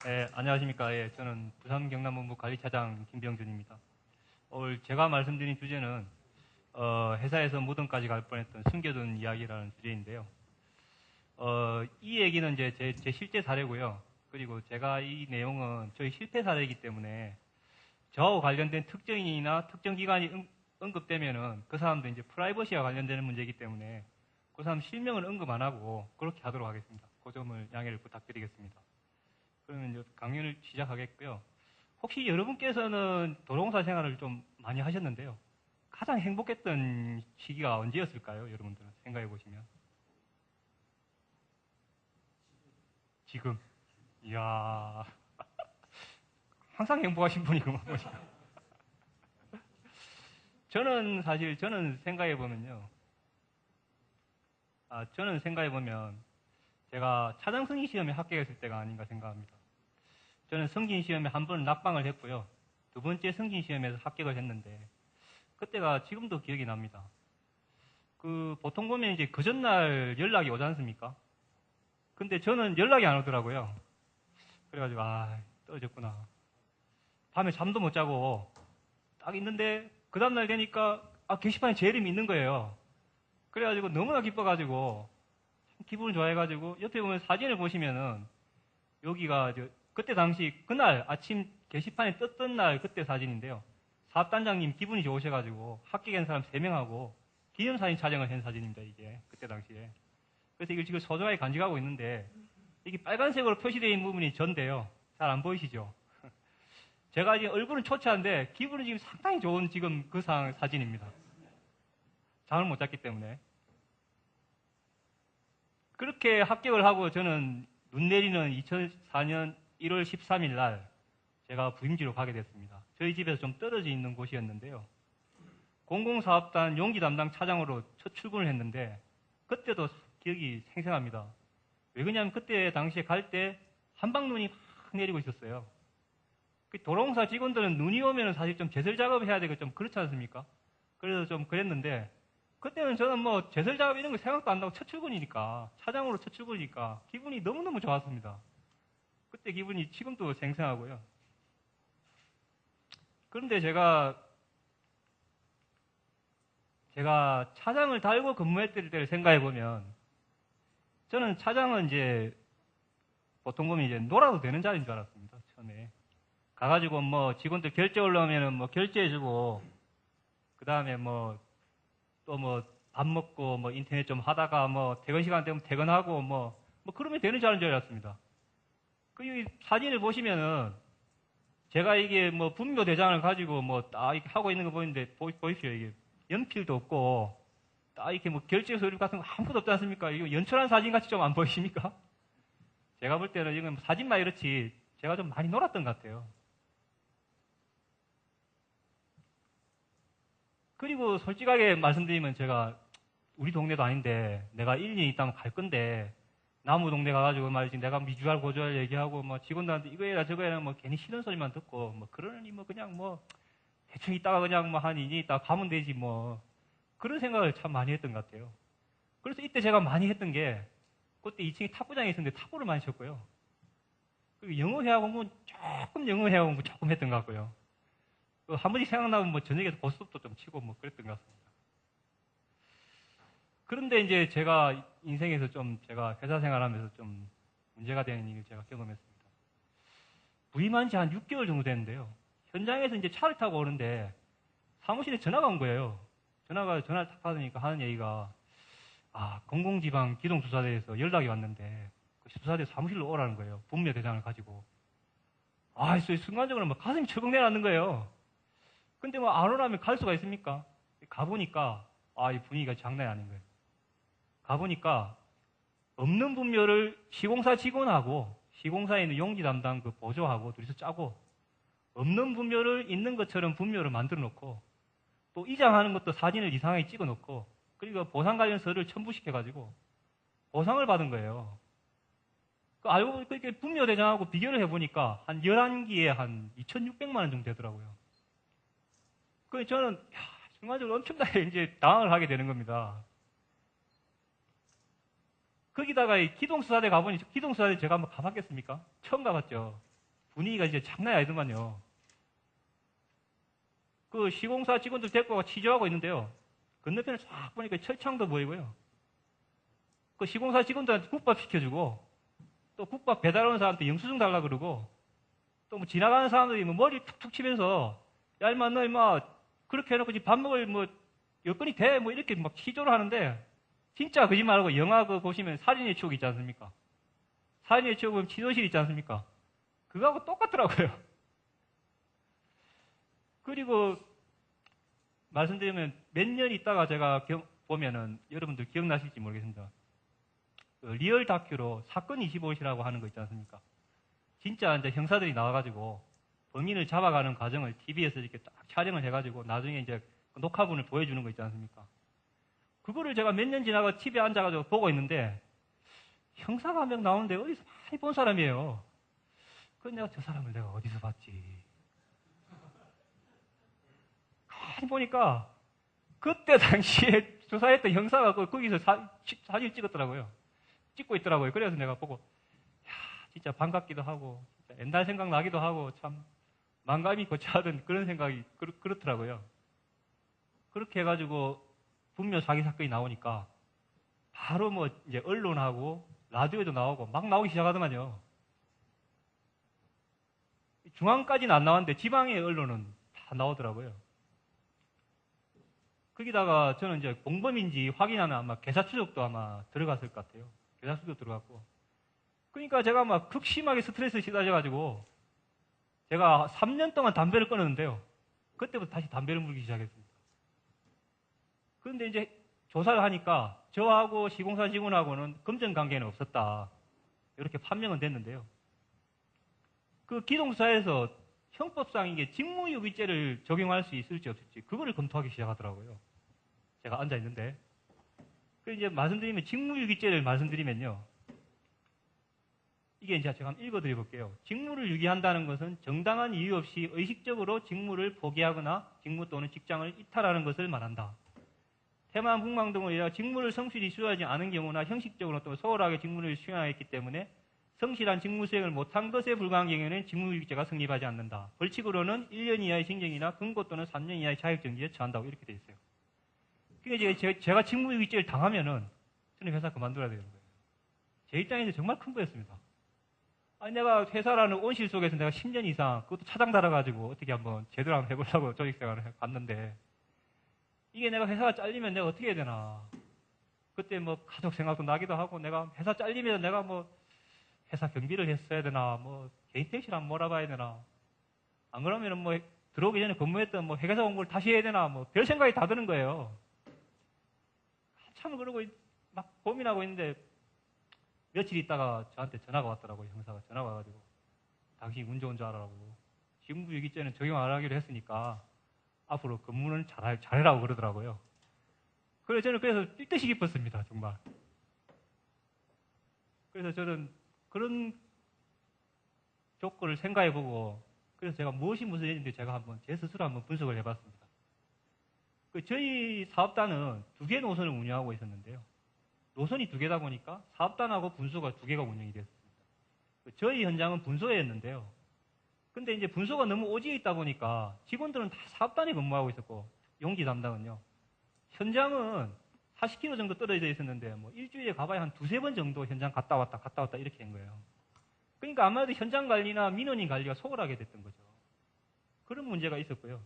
안녕하십니까. 저는 부산 경남본부 관리차장 김병준입니다. 오늘 제가 말씀드린 주제는 회사에서 무덤까지 갈 뻔했던 숨겨둔 이야기라는 주제인데요. 이 얘기는 이제 제 실제 사례고요. 그리고 제가 이 내용은 저희 실패 사례이기 때문에 저하고 관련된 특정인이나 특정 기관이 언급되면은 그 사람도 이제 프라이버시와 관련되는 문제이기 때문에 그 사람 실명을 언급 안 하고 그렇게 하도록 하겠습니다. 그 점을 양해를 부탁드리겠습니다. 그러면 이제 강연을 시작하겠고요. 혹시 여러분께서는 도롱사 생활을 좀 많이 하셨는데요. 가장 행복했던 시기가 언제였을까요? 여러분들은 생각해 보시면. 지금. 이야. 항상 행복하신 분이구만. 저는 생각해 보면요. 저는 생각해 보면 제가 차장 승인 시험에 합격했을 때가 아닌가 생각합니다. 저는 승진 시험에 한 번 낙방을 했고요. 두 번째 승진 시험에서 합격을 했는데 그때가 지금도 기억이 납니다. 보통 보면 이제 그 전날 연락이 오지 않습니까? 근데 저는 연락이 안 오더라고요. 그래가지고 떨어졌구나. 밤에 잠도 못 자고 딱 있는데 그 다음날 되니까 게시판에 제 이름이 있는 거예요. 그래가지고 너무나 기뻐가지고 기분 좋아해가지고 옆에 보면 사진을 보시면은 여기가 그때 당시 그날 아침 게시판에 떴던 날 그때 사진인데요. 사업단장님 기분이 좋으셔가지고 합격한 사람 3명하고 기념사진 촬영을 한 사진입니다. 이게 그때 당시에. 그래서 이걸 지금 소중하게 간직하고 있는데 이게 빨간색으로 표시되어 있는 부분이 전데요. 잘 안 보이시죠? 제가 이제 얼굴은 초췌한데 기분은 지금 상당히 좋은 지금 그 사진입니다. 잠을 못 잤기 때문에. 그렇게 합격을 하고 저는 눈 내리는 2004년 1월 13일 날 제가 부임지로 가게 됐습니다. 저희 집에서 좀 떨어져 있는 곳이었는데요. 공공사업단 용기 담당 차장으로 첫 출근을 했는데 그때도 기억이 생생합니다. 왜 그러냐면 그때 당시에 갈 때 한방눈이 확 내리고 있었어요. 도로공사 직원들은 눈이 오면 사실 좀 제설 작업을 해야 되고 좀 그렇지 않습니까? 그래서 좀 그랬는데 그때는 저는 뭐 제설 작업 이런 거 생각도 안 나고 첫 출근이니까 차장으로 첫 출근이니까 기분이 너무너무 좋았습니다. 그때 기분이 지금도 생생하고요. 그런데 제가 차장을 달고 근무했을 때를 생각해 보면 저는 차장은 이제 보통 보면 이제 놀아도 되는 자리인 줄 알았습니다. 처음에 가가지고 뭐 직원들 결제 올라오면은 뭐 결제해주고 그 다음에 또 밥 먹고 뭐 인터넷 좀 하다가 뭐 퇴근 시간 되면 퇴근하고 뭐 그러면 되는 줄 알았습니다. 그 사진을 보시면은 제가 이게 뭐 분묘 대장을 가지고 뭐 딱 이렇게 하고 있는 거 보이는데 보십시오. 이게 연필도 없고 딱 이렇게 뭐 결제 서류 같은 거 아무것도 없지 않습니까? 이거 연출한 사진 같이 좀 안 보이십니까? 제가 볼 때는 이건 사진만 이렇지 제가 좀 많이 놀았던 것 같아요. 그리고 솔직하게 말씀드리면 제가 우리 동네도 아닌데 내가 1, 2년 있다면 갈 건데 나무 동네 가가지고 말이지 내가 미주알 고주알 얘기하고 뭐 직원들한테 이거 해라 저거 해라 뭐 괜히 싫은 소리만 듣고 뭐 그러니 뭐 그냥 뭐 대충 있다가 그냥 뭐 한 2년 있다가 가면 되지 뭐 그런 생각을 참 많이 했던 것 같아요. 그래서 이때 제가 많이 했던 게 그때 2층에 탁구장이 있었는데 탁구를 많이 쳤고요. 그리고 영어 회화 공부 조금 했던 것 같고요. 한 번씩 생각나면 뭐 저녁에 고스톱도 좀 치고 뭐 그랬던 것 같습니다. 그런데 이제 제가 인생에서 제가 회사 생활하면서 좀 문제가 되는 일을 제가 경험했습니다. 부임한 지 한 6개월 정도 됐는데요. 현장에서 이제 차를 타고 오는데 사무실에 전화가 온 거예요. 전화를 탁 받으니까 하는 얘기가 공공지방 기동수사대에서 연락이 왔는데 그 수사대 사무실로 오라는 거예요. 분묘 대장을 가지고. 순간적으로 막 가슴이 철컥 내려앉는 거예요. 근데 뭐 안 오라면 갈 수가 있습니까? 가보니까 이 분위기가 장난이 아닌 거예요. 가보니까 없는 분묘를 시공사 직원하고 시공사에 있는 용기 담당 그 보조하고 둘이서 짜고 없는 분묘를 있는 것처럼 분묘를 만들어 놓고 또 이장하는 것도 사진을 이상하게 찍어 놓고 그리고 보상 관련 서류를 첨부시켜가지고 보상을 받은 거예요. 알고 보니까 이렇게 분묘 대장하고 비교를 해보니까 한 11기에 한 2,600만 원 정도 되더라고요. 그래서 저는 순간적으로 엄청나게 이제 당황을 하게 되는 겁니다. 거기다가 기동수사대 가보니 기동수사대 제가 한번 가봤겠습니까? 처음 가봤죠. 분위기가 이제 장난이 아니더만요. 그 시공사 직원들 데리고 가 취조하고 있는데요. 건너편을 쫙 보니까 철창도 보이고요. 그 시공사 직원들한테 국밥 시켜주고, 또 국밥 배달 오는 사람한테 영수증 달라 그러고, 또 뭐 지나가는 사람들이 뭐 머리 툭툭 치면서, 야, 임마, 너 임마, 그렇게 해놓고 지금 밥 먹을 뭐, 여건이 돼? 뭐 이렇게 막 취조를 하는데, 진짜 거짓말하고 영화 그 보시면 살인의 추억 있지 않습니까? 살인의 추억 보면 치료실 있지 않습니까? 그거하고 똑같더라고요. 그리고 말씀드리면 몇 년 있다가 제가 보면은 여러분들 기억나실지 모르겠습니다. 그 리얼 다큐로 사건 25시라고 하는 거 있지 않습니까? 진짜 이제 형사들이 나와가지고 범인을 잡아가는 과정을 TV에서 이렇게 딱 촬영을 해가지고 나중에 이제 그 녹화본을 보여주는 거 있지 않습니까? 그거를 제가 몇 년 지나가 TV에 앉아가지고 보고 있는데 형사가 한 명 나오는데 어디서 많이 본 사람이에요. 그래서 내가 저 사람을 내가 어디서 봤지? 가만히 보니까 그때 당시에 조사했던 형사가 거기서 사진 찍었더라고요. 찍고 있더라고요. 그래서 내가 보고 야, 진짜 반갑기도 하고 진짜 옛날 생각나기도 하고 참 만감이 고차하던 그런 생각이 그렇더라고요. 그렇게 해가지고 분명 사기 사건이 나오니까 바로 뭐 이제 언론하고 라디오에도 나오고 막 나오기 시작하더만요. 중앙까지는 안 나왔는데 지방의 언론은 다 나오더라고요. 거기다가 저는 이제 공범인지 확인하는 아마 계사추적도 아마 들어갔을 것 같아요. 계사추적 들어갔고. 그러니까 제가 막 극심하게 스트레스에 시달려가지고 제가 3년 동안 담배를 끊었는데요. 그때부터 다시 담배를 물기 시작했습니다. 그런데 이제 조사를 하니까 저하고 시공사 직원하고는 금전 관계는 없었다. 이렇게 판명은 됐는데요. 그 기동사에서 형법상 이게 직무유기죄를 적용할 수 있을지 없을지 그거를 검토하기 시작하더라고요. 제가 앉아 있는데. 그 이제 말씀드리면 직무유기죄를 말씀드리면요. 이게 이제 제가 한번 읽어드려 볼게요. 직무를 유기한다는 것은 정당한 이유 없이 의식적으로 직무를 포기하거나 직무 또는 직장을 이탈하는 것을 말한다. 태만 북망 등으로 인해 직무를 성실히 수행하지 않은 경우나 형식적으로 또 소홀하게 직무를 수행하였기 때문에 성실한 직무 수행을 못한 것에 불과한 경우에는 직무유기죄가 성립하지 않는다. 벌칙으로는 1년 이하의 징역이나 금고 또는 3년 이하의 자격정지에 처한다고 이렇게 돼 있어요. 그러니까 제가 직무유기죄를 당하면은 저는 회사 그만둬야 되는 거예요. 제 입장에서 정말 큰 거였습니다. 아니 내가 회사라는 온실 속에서 내가 10년 이상 그것도 차장 달아가지고 어떻게 한번 제대로 한번 해보려고 조직생활을 해봤는데 이게 내가 회사가 잘리면 내가 어떻게 해야 되나. 그때 뭐 가족 생각도 나기도 하고 내가 회사 잘리면 내가 뭐 회사 경비를 했어야 되나 뭐 개인 택시를 한번 몰아봐야 되나 안 그러면은 뭐 들어오기 전에 근무했던 뭐 회계사 공부를 다시 해야 되나 뭐 별 생각이 다 드는 거예요. 한참 그러고 막 고민하고 있는데 며칠 있다가 저한테 전화가 왔더라고요. 형사가 전화가 와가지고 당신이 운 좋은 줄 알아라고 직무유기죄는 적용 안 하기로 했으니까 앞으로 근무는 잘해라고 그러더라고요. 그래서 저는 그래서 뛸 듯이 기뻤습니다. 정말. 그래서 저는 그런 조건을 생각해보고 그래서 제가 무엇이 문제인지 제가 한번 제 스스로 한번 분석을 해봤습니다. 저희 사업단은 2개 노선을 운영하고 있었는데요. 노선이 2개다 보니까 사업단하고 분소가 2개가 운영이 됐습니다. 저희 현장은 분소였는데요. 근데 이제 분소가 너무 오지에 있다 보니까 직원들은 다 사업단에 근무하고 있었고 용기 담당은요. 현장은 40km 정도 떨어져 있었는데 뭐 일주일에 가봐야 한 2-3번 정도 현장 갔다 왔다 이렇게 한 거예요. 그러니까 아무래도 현장 관리나 민원인 관리가 소홀하게 됐던 거죠. 그런 문제가 있었고요.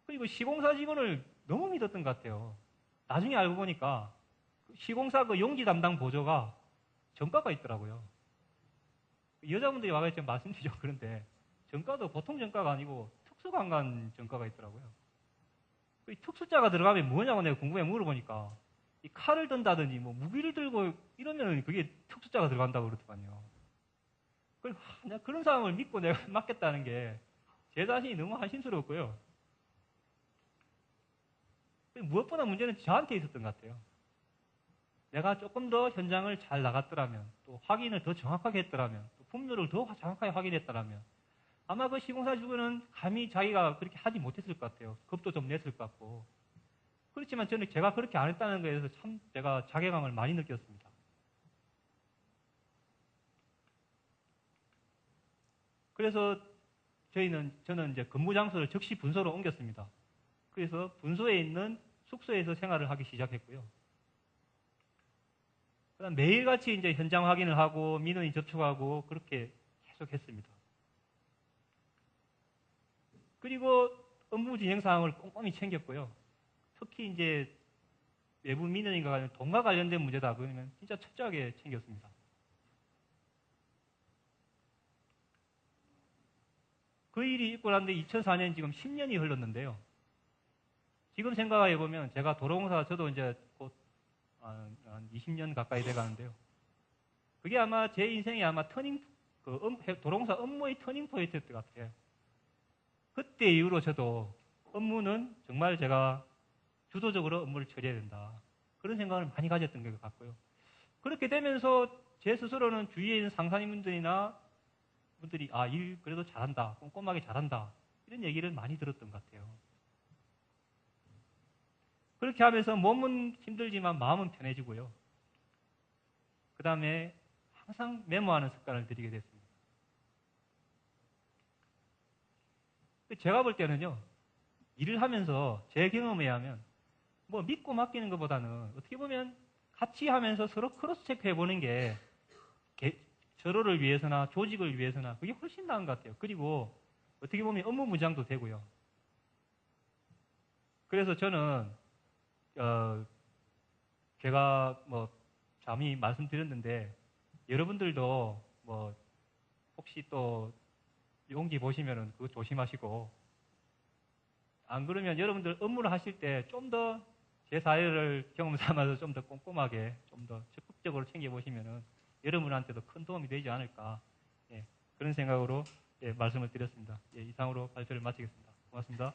그리고 시공사 직원을 너무 믿었던 것 같아요. 나중에 알고 보니까 시공사 그 용기 담당 보조가 정가가 있더라고요. 여자분들이 와가지고 말씀드리죠. 그런데 정가도 보통 정가가 아니고 특수관관 정가가 있더라고요. 특수자가 들어가면 뭐냐고 내가 궁금해 물어보니까 이 칼을 든다든지 뭐 무기를 들고 이러면 그게 특수자가 들어간다고 그러더만요. 그래서 내가 그런 사람을 믿고 내가 맡겠다는 게 제 자신이 너무 한심스러웠고요. 무엇보다 문제는 저한테 있었던 것 같아요. 내가 조금 더 현장을 잘 나갔더라면 또 확인을 더 정확하게 했더라면 또 분묘를 더 정확하게 확인했더라면 아마 그 시공사 직원은 감히 자기가 그렇게 하지 못했을 것 같아요. 겁도 좀 냈을 것 같고. 그렇지만 저는 제가 그렇게 안 했다는 거에 대해서 참 제가 자괴감을 많이 느꼈습니다. 그래서 저는 이제 근무 장소를 즉시 분소로 옮겼습니다. 그래서 분소에 있는 숙소에서 생활을 하기 시작했고요. 그다음 매일같이 이제 현장 확인을 하고 민원인 접촉하고 그렇게 계속 했습니다. 그리고 업무 진행 사항을 꼼꼼히 챙겼고요. 특히 이제 외부 민원인과 관련 돈과 관련된 문제다 그러면 진짜 철저하게 챙겼습니다. 그 일이 있고 난 뒤에 2004년 지금 10년이 흘렀는데요. 지금 생각해 보면 제가 도로공사 저도 이제 곧 한 20년 가까이 돼 가는데요. 그게 아마 제 인생의 아마 도로공사 업무의 터닝 포인트였던 것 같아요. 그때 이후로 저도 업무는 정말 제가 주도적으로 업무를 처리해야 된다. 그런 생각을 많이 가졌던 것 같고요. 그렇게 되면서 제 스스로는 주위에 있는 상사님들이나 분들이 일 그래도 잘한다. 꼼꼼하게 잘한다. 이런 얘기를 많이 들었던 것 같아요. 그렇게 하면서 몸은 힘들지만 마음은 편해지고요. 그 다음에 항상 메모하는 습관을 들이게 됐습니다. 제가 볼 때는요, 일을 하면서 제 경험에 의하면 뭐 믿고 맡기는 것보다는 어떻게 보면 같이 하면서 서로 크로스 체크해 보는 게 서로를 위해서나 조직을 위해서나 그게 훨씬 나은 것 같아요. 그리고 어떻게 보면 업무 무장도 되고요. 그래서 저는 제가 뭐 잠이 말씀드렸는데 여러분들도 뭐 혹시 또 용기 보시면은 그거 조심하시고 안 그러면 여러분들 업무를 하실 때 좀 더 제 사례를 경험 삼아서 좀 더 꼼꼼하게 좀 더 적극적으로 챙겨보시면은 여러분한테도 큰 도움이 되지 않을까 그런 생각으로 말씀을 드렸습니다. 이상으로 발표를 마치겠습니다. 고맙습니다.